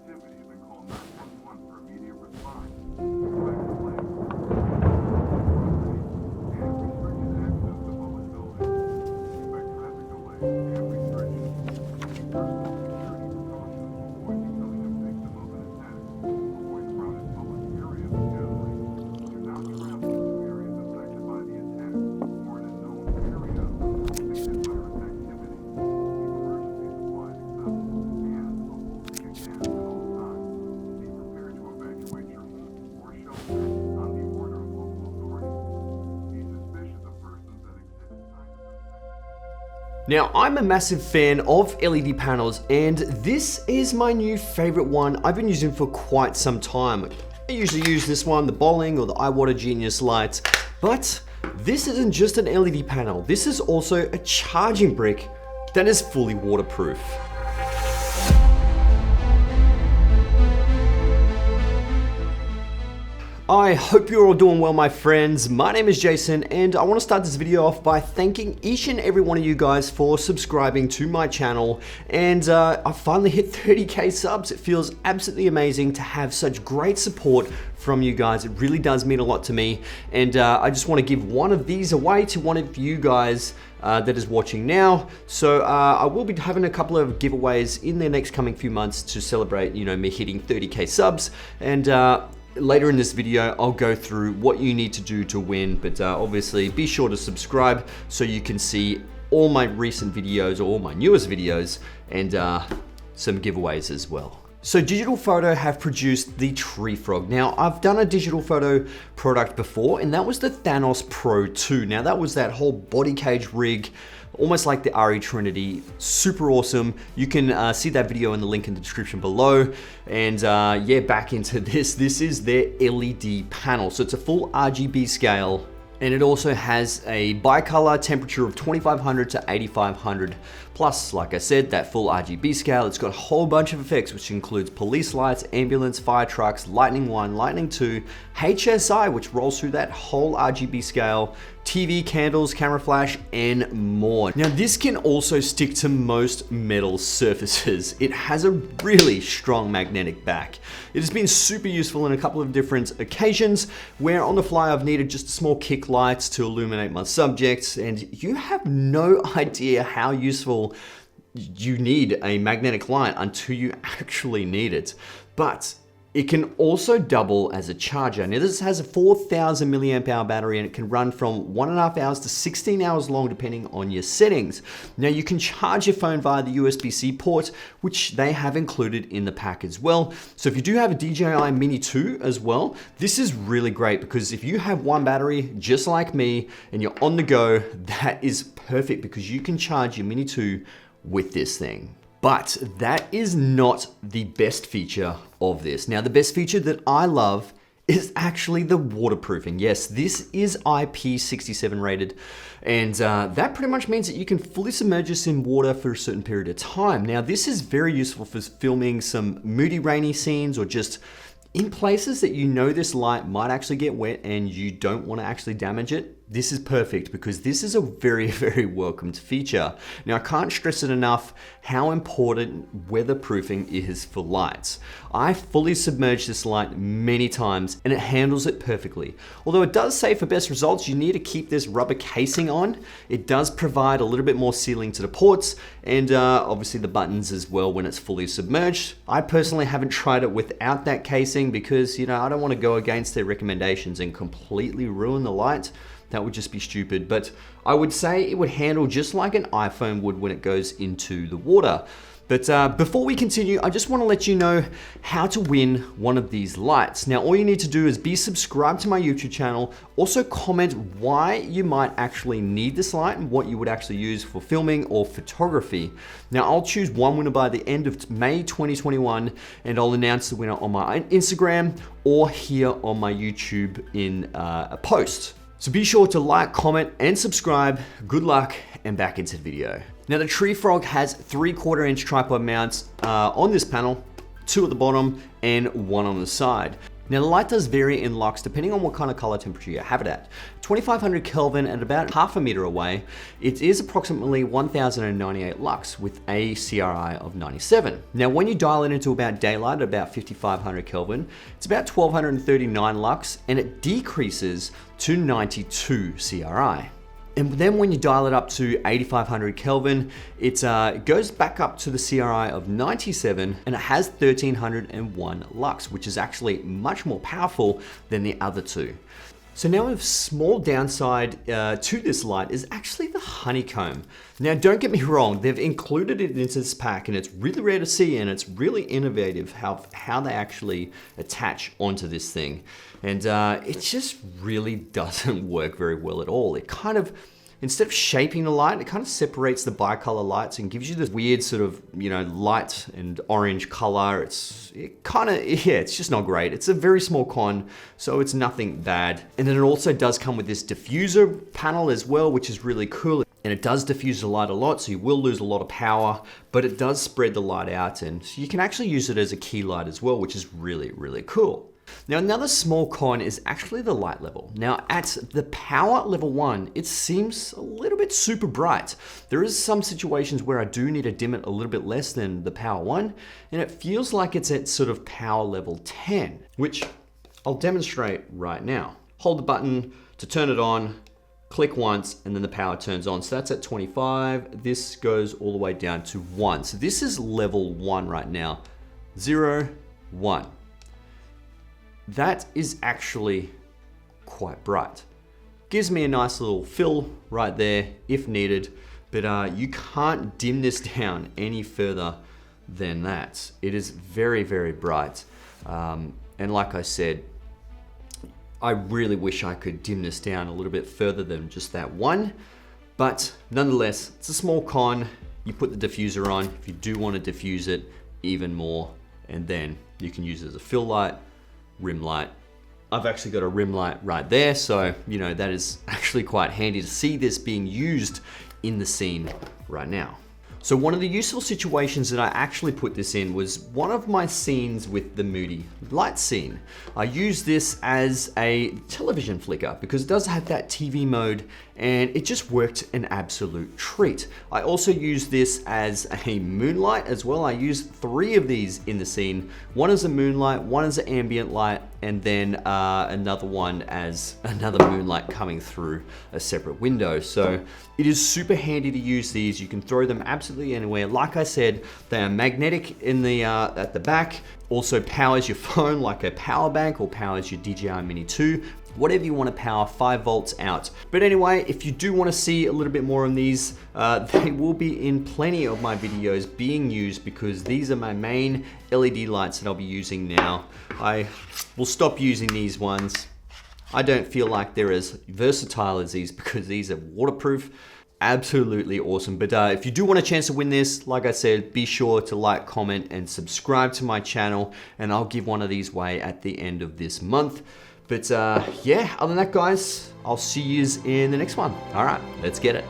activities and call 911 for immediate response. Expect delays. And restricted access to public buildings. Expect traffic delays and restrictions. Take personal security precautions to avoid becoming a victim of an attack. Avoid crowded public areas generally. Do not travel to areas affected by the attack or in a known area affected by terrorist activity. Keep emergency supplies accessible and avoid gas at all times. Be prepared to evacuate your home or shelter on the order of local authorities. Be suspicious of persons that exhibit signs of infection. Now, I'm a massive fan of LED panels, and this is my new favorite one I've been using for quite some time. I usually use this one, the Bowling or the iWater Genius lights, but this isn't just an LED panel. This is also a charging brick that is fully waterproof. I hope you're all doing well, my friends. My name is Jason, and I want to start this video off by thanking each and every one of you guys for subscribing to my channel. And I finally hit 30k subs. It feels absolutely amazing to have such great support from you guys. It really does mean a lot to me. And I just want to give one of these away to one of you guys that is watching now. So I will be having a couple of giveaways in the next coming few months to celebrate, you know, me hitting 30k subs. And later in this video, I'll go through what you need to do to win, but obviously be sure to subscribe so you can see all my recent videos or all my newest videos and some giveaways as well. So DigitalFoto have produced the Tree Frog. Now, I've done a DigitalFoto product before, and that was the Thanos Pro 2. Now, that was that whole body cage rig, almost like the RE Trinity, super awesome. You can see that video in the link in the description below. And yeah, back into this. This is their LED panel. So it's a full RGB scale. And it also has a bicolor temperature of 2500 to 8500. Plus, like I said, that full RGB scale. It's got a whole bunch of effects, which includes police lights, ambulance, fire trucks, lightning 1, lightning 2, HSI, which rolls through that whole RGB scale, TV, candles, camera flash, and more. Now, this can also stick to most metal surfaces. It has a really strong magnetic back. It has been super useful in a couple of different occasions where on the fly I've needed just small kick lights to illuminate my subjects, and you have no idea how useful you need a magnetic light until you actually need it. But it can also double as a charger. Now, this has a 4000 milliamp hour battery, and it can run from 1.5 hours to 16 hours long depending on your settings. Now, you can charge your phone via the USB-C port, which they have included in the pack as well. So if you do have a DJI Mini 2 as well, this is really great because if you have one battery just like me and you're on the go, that is perfect because you can charge your Mini 2 with this thing. But that is not the best feature of this. Now, the best feature that I love is actually the waterproofing. Yes, this is IP67 rated, and that pretty much means that you can fully submerge this in water for a certain period of time. Now, this is very useful for filming some moody, rainy scenes or just in places that you know this light might actually get wet and you don't want to actually damage it. This is perfect because this is a very, very welcomed feature. Now, I can't stress it enough how important weatherproofing is for lights. I fully submerged this light many times and it handles it perfectly. Although it does say for best results, you need to keep this rubber casing on. It does provide a little bit more sealing to the ports and obviously the buttons as well when it's fully submerged. I personally haven't tried it without that casing because, you know, I don't want to go against their recommendations and completely ruin the light. That would just be stupid, but I would say it would handle just like an iPhone would when it goes into the water. But before we continue, I just want to let you know how to win one of these lights. Now, all you need to do is be subscribed to my YouTube channel. Also comment why you might actually need this light and what you would actually use for filming or photography. Now, I'll choose one winner by the end of May 2021, and I'll announce the winner on my Instagram or here on my YouTube in a post. So be sure to like, comment, and subscribe. Good luck, and back into the video. Now, the Tree Frog has 3/4 inch tripod mounts on this panel, 2 at the bottom and 1 on the side. Now the light does vary in lux depending on what kind of color temperature you have it at. 2500 Kelvin at about half a meter away, it is approximately 1098 lux with a CRI of 97. Now when you dial it into about daylight at about 5500 Kelvin, it's about 1239 lux and it decreases to 92 CRI. And then when you dial it up to 8500 Kelvin, it goes back up to the CRI of 97 and it has 1301 lux, which is actually much more powerful than the other two. So now a small downside to this light is actually the honeycomb. Now don't get me wrong, they've included it into this pack and it's really rare to see and it's really innovative how they actually attach onto this thing. And it just really doesn't work very well at all. It kind of, instead of shaping the light, it kind of separates the bicolor lights and gives you this weird sort of, you know, light and orange color. It's just not great. It's a very small con, so it's nothing bad. And then it also does come with this diffuser panel as well, which is really cool. And it does diffuse the light a lot, so you will lose a lot of power, but it does spread the light out and you can actually use it as a key light as well, which is really, really cool. Now another small con is actually the light level. Now at the power level 1, it seems a little bit super bright. There is some situations where I do need to dim it a little bit less than the power 1, and it feels like it's at sort of power level 10, which I'll demonstrate right now. Hold the button to turn it on, click once, and then the power turns on. So that's at 25. This goes all the way down to 1. So this is level 1 right now. 0, 1. That is actually quite bright. Gives me a nice little fill right there if needed, but you can't dim this down any further than that. It is very, very bright. And like I said, I really wish I could dim this down a little bit further than just that 1, but nonetheless, it's a small con. You put the diffuser on if you do want to diffuse it even more, and then you can use it as a fill light, rim light. I've actually got a rim light right there, so you know that is actually quite handy to see this being used in the scene right now. So one of the useful situations that I actually put this in was one of my scenes with the Moody light scene. I used this as a television flicker because it does have that TV mode and it just worked an absolute treat. I also used this as a moonlight as well. I used 3 of these in the scene. One as a moonlight, one as an ambient light, and then another one as another moonlight coming through a separate window. So it is super handy to use these. You can throw them absolutely anywhere. Like I said, they are magnetic in the at the back. Also powers your phone like a power bank or powers your DJI Mini 2. Whatever you want to power, 5 volts out. But anyway, if you do want to see a little bit more on these, they will be in plenty of my videos being used because these are my main LED lights that I'll be using now. I will stop using these ones. I don't feel like they're as versatile as these because these are waterproof. Absolutely awesome. But if you do want a chance to win this, like I said, be sure to like, comment, and subscribe to my channel, and I'll give one of these away at the end of this month. But yeah, other than that, guys, I'll see you in the next one. All right, let's get it.